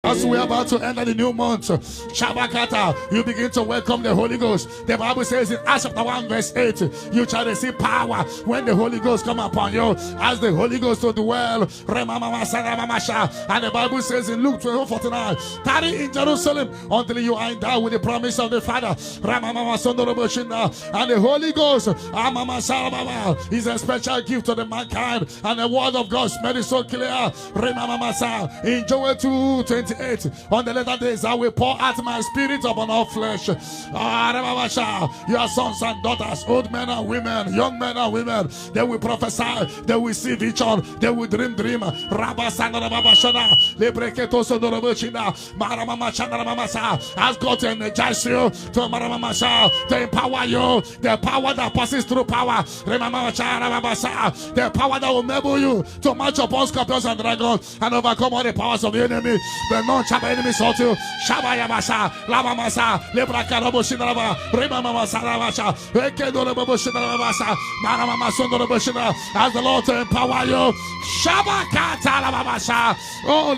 As we are about to enter the new month, Shabakata, you begin to welcome the Holy Ghost. The Bible says in Acts chapter 1 verse 8, you shall receive power when the Holy Ghost come upon you. As the Holy Ghost to dwell, and the Bible says in Luke 12:49, tarry in Jerusalem until you are endowed with the promise of the Father. And the Holy Ghost is a special gift to the mankind, and the word of God made it so clear. In Joel 2:28, on the latter days I will pour out my spirit upon all flesh. Your sons and daughters, old men and women, young men and women, they will prophesy, they will see vision, they will dream. As God to energize you, to empower you, the power that passes through power, the power that will enable you to march upon scorpions and dragons and overcome all the powers of the enemy. The non-chapa enemy sought you. Shabayamasa, Lamamasa, Lebrakaraboshinava, Remamasa, Ekedoraboshinavasa, Maramama, as the Lord to empower you. Shabakata, Lamamasa. Oh,